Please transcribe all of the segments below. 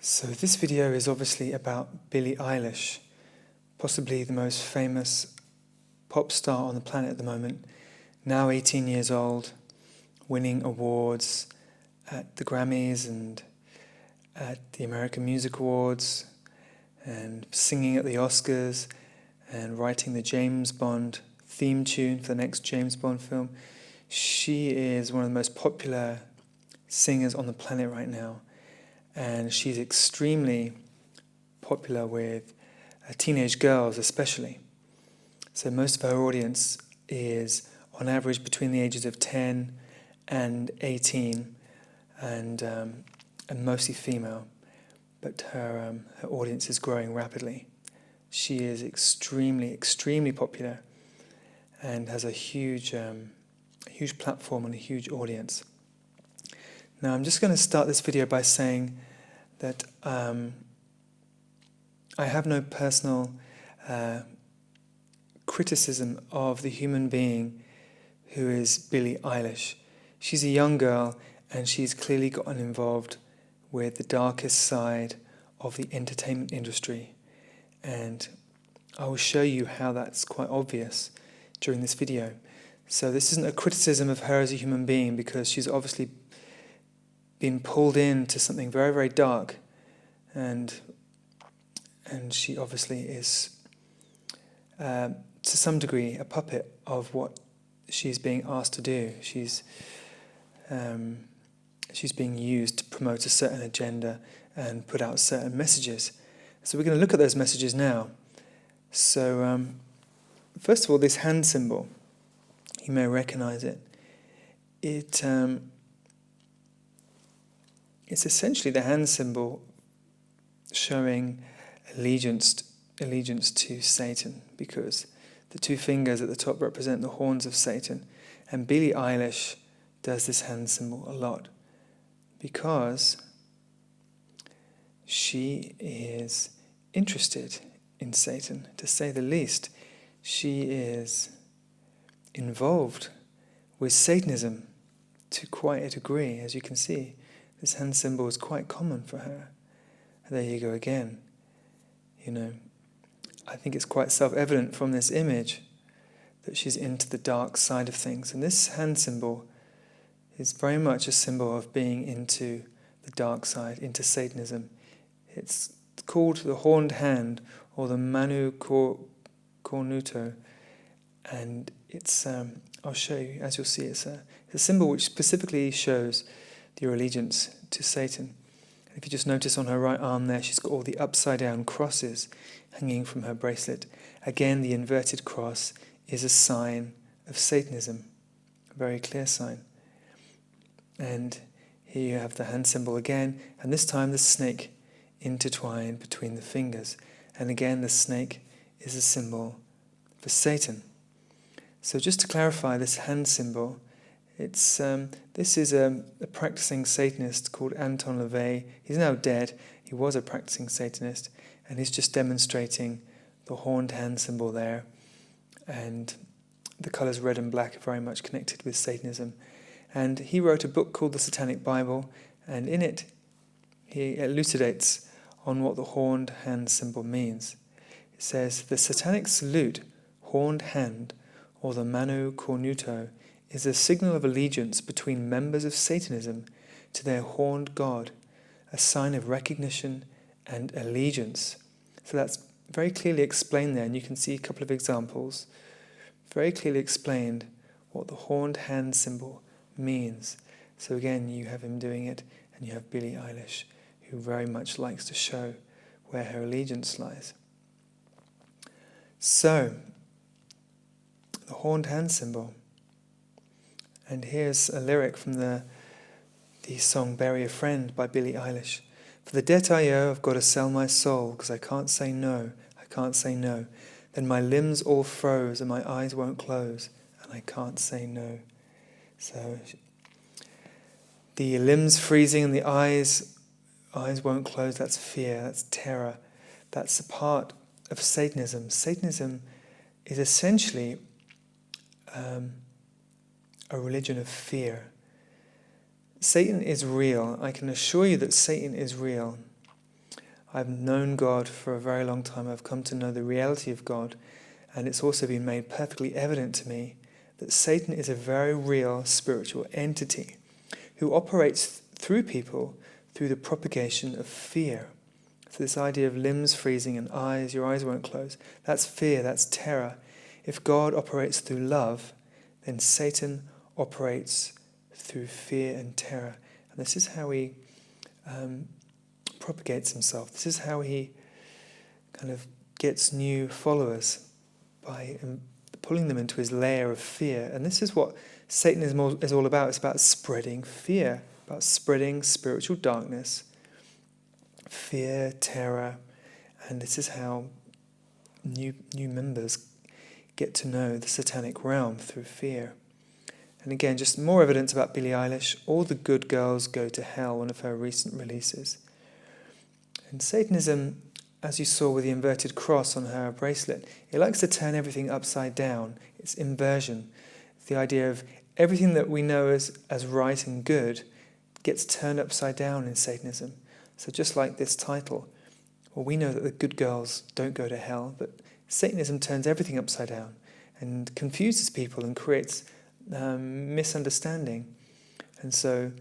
So this video is obviously about Billie Eilish, possibly the most famous pop star on the planet at the moment, now 18 years old, winning awards at the Grammys and at the American Music Awards, and singing at the Oscars, and writing the James Bond theme tune for the next James Bond film. She is one of the most popular singers on the planet right now, and she's extremely popular with teenage girls especially. So most of her audience is on average between the ages of 10 and 18, and mostly female, but her audience is growing rapidly. She is extremely popular and has a huge platform and a huge audience. Now I'm just going to start this video by saying that I have no personal criticism of the human being who is Billie Eilish. She's a young girl and she's clearly gotten involved with the darkest side of the entertainment industry, and I will show you how that's quite obvious during this video. So this isn't a criticism of her as a human being, because she's obviously been pulled into something very dark, and she obviously is to some degree a puppet of what she's being asked to do. She's being used to promote a certain agenda and put out certain messages. So we're going to look at those messages now. So first of all, this hand symbol, you may recognize it. It's essentially the hand symbol showing allegiance to Satan, because the two fingers at the top represent the horns of Satan. And Billie Eilish does this hand symbol a lot because she is interested in Satan, to say the least. She is involved with Satanism to quite a degree. As you can see, this hand symbol is quite common for her. There you go again. I think it's quite self-evident from this image that she's into the dark side of things. And this hand symbol is very much a symbol of being into the dark side, into Satanism. It's called the horned hand, or the Manu Cornuto, and it's I'll show you, as you'll see, it's a symbol which specifically shows your allegiance to Satan. And if you just notice on her right arm there, she's got all the upside down crosses hanging from her bracelet. Again, the inverted cross is a sign of Satanism, a very clear sign. And here you have the hand symbol again, and this time the snake intertwined between the fingers. And again, the snake is a symbol for Satan. So just to clarify, this hand symbol, this is a practicing Satanist called Anton LaVey. He's now dead. He was a practicing Satanist, and he's just demonstrating the horned hand symbol there. And the colours red and black are very much connected with Satanism. And he wrote a book called the Satanic Bible, and in it he elucidates on what the horned hand symbol means. It says, the satanic salute, horned hand, or the Manu Cornuto, is a signal of allegiance between members of Satanism to their horned god, a sign of recognition and allegiance. So that's very clearly explained there, and you can see a couple of examples. Very clearly explained what the horned hand symbol means. So again, you have him doing it, and you have Billie Eilish, who very much likes to show where her allegiance lies. So, the horned hand symbol. And here's a lyric from the song Bury a Friend by Billie Eilish. For the debt I owe, I've got to sell my soul, because I can't say no, I can't say no. Then my limbs all froze and my eyes won't close, and I can't say no. So the limbs freezing and the eyes won't close, that's fear, that's terror. That's a part of Satanism. Satanism is essentially a religion of fear. Satan is real. I can assure you that Satan is real. I've known God for a very long time. I've come to know the reality of God, and it's also been made perfectly evident to me that Satan is a very real spiritual entity who operates through people through the propagation of fear. So this idea of limbs freezing and your eyes won't close, that's fear, that's terror. If God operates through love, then Satan operates through fear and terror. And this is how he propagates himself. This is how he kind of gets new followers, by pulling them into his lair of fear. And this is what Satanism is all about. It's about spreading fear, about spreading spiritual darkness, fear, terror. And this is how new members get to know the satanic realm, through fear. And again, just more evidence about Billie Eilish. All the Good Girls Go to Hell, one of her recent releases. And Satanism, as you saw with the inverted cross on her bracelet, it likes to turn everything upside down. It's inversion. The idea of everything that we know as right and good gets turned upside down in Satanism. So just like this title, well, we know that the good girls don't go to hell, but Satanism turns everything upside down and confuses people and creates misunderstanding. And so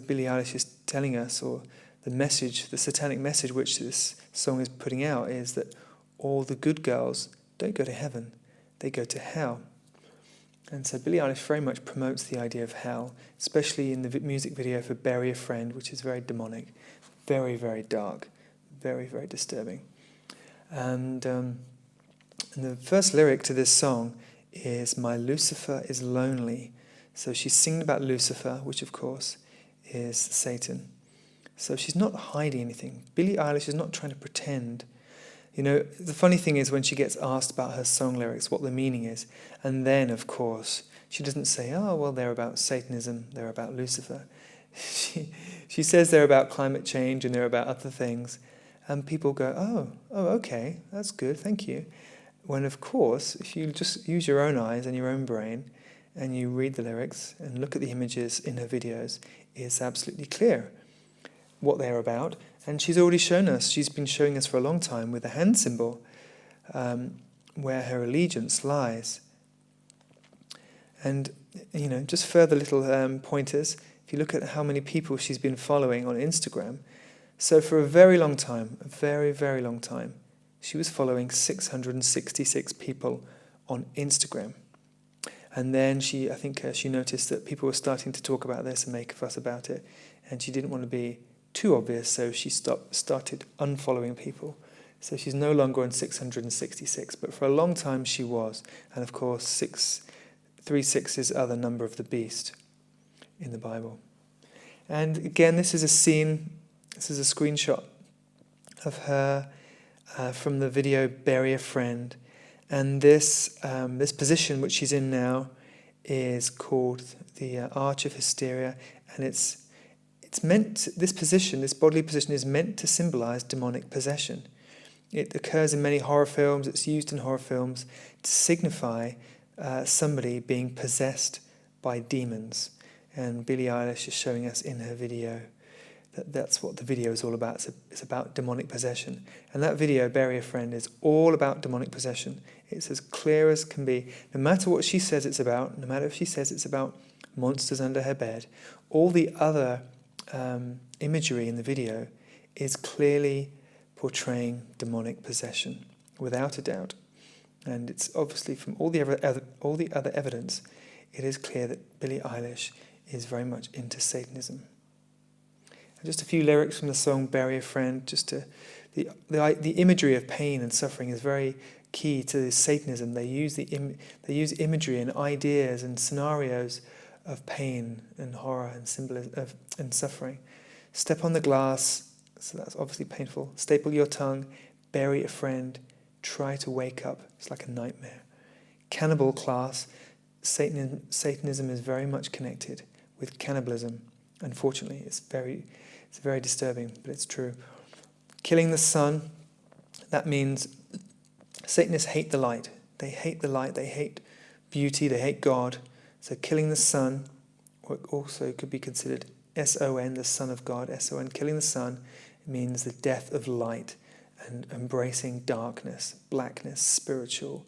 Billie Eilish is telling us, or the message, the satanic message which this song is putting out, is that all the good girls don't go to heaven, they go to hell. And so Billie Eilish very much promotes the idea of hell, especially in the music video for Bury a Friend, which is very demonic, very, very dark, very, very disturbing. And the first lyric to this song is, "My Lucifer is lonely." So she's singing about Lucifer, which of course is Satan. So she's not hiding anything. Billie Eilish is not trying to pretend. You know, the funny thing is when she gets asked about her song lyrics, what the meaning is, and then, of course, she doesn't say, oh, well, they're about Satanism, they're about Lucifer. She says they're about climate change and they're about other things. And people go, oh, okay, that's good, thank you. When, of course, if you just use your own eyes and your own brain and you read the lyrics and look at the images in her videos, it's absolutely clear what they're about. And she's already shown us, she's been showing us for a long time with the hand symbol, where her allegiance lies. And, you know, just further little pointers, if you look at how many people she's been following on Instagram, so for a very long time, a very, very long time, she was following 666 people on Instagram. And then I think she noticed that people were starting to talk about this and make a fuss about it, and she didn't want to be too obvious, so she started unfollowing people. So she's no longer on 666, but for a long time she was. And of course, 3 6s are the number of the beast in the Bible. And again, this is a scene, this is a screenshot of her from the video Bury a Friend. And this position which she's in now is called the Arch of Hysteria, and it's meant, this position, this bodily position, is meant to symbolize demonic possession. It occurs in many horror films, it's used in horror films to signify somebody being possessed by demons. And Billie Eilish is showing us in her video that that's what the video is all about. It's about demonic possession. And that video, Bury a Friend, is all about demonic possession. It's as clear as can be. No matter what she says it's about, no matter if she says it's about monsters under her bed, all the other imagery in the video is clearly portraying demonic possession, without a doubt. And it's obviously from all the other evidence, it is clear that Billie Eilish is very much into Satanism. And just a few lyrics from the song "Bury a Friend." Just the imagery of pain and suffering is very key to Satanism. They use imagery and ideas and scenarios of pain and horror and symbolism and suffering. Step on the glass, so that's obviously painful. Staple your tongue, bury a friend, try to wake up. It's like a nightmare. Cannibal class, Satanism is very much connected with cannibalism. Unfortunately, it's very disturbing, but it's true. Killing the sun, that means Satanists hate the light. They hate the light, they hate beauty, they hate God. So killing the sun, or also could be considered S-O-N, the Son of God, S-O-N, killing the sun, It means the death of light and embracing darkness, blackness, spiritual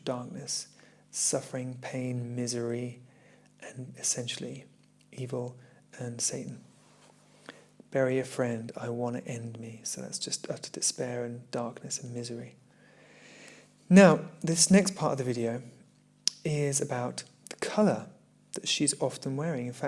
darkness, suffering, pain, misery, and essentially evil and Satan. Bury a friend, I want to end me. So that's just utter despair and darkness and misery. Now, this next part of the video is about the colour that she's often wearing. In fact,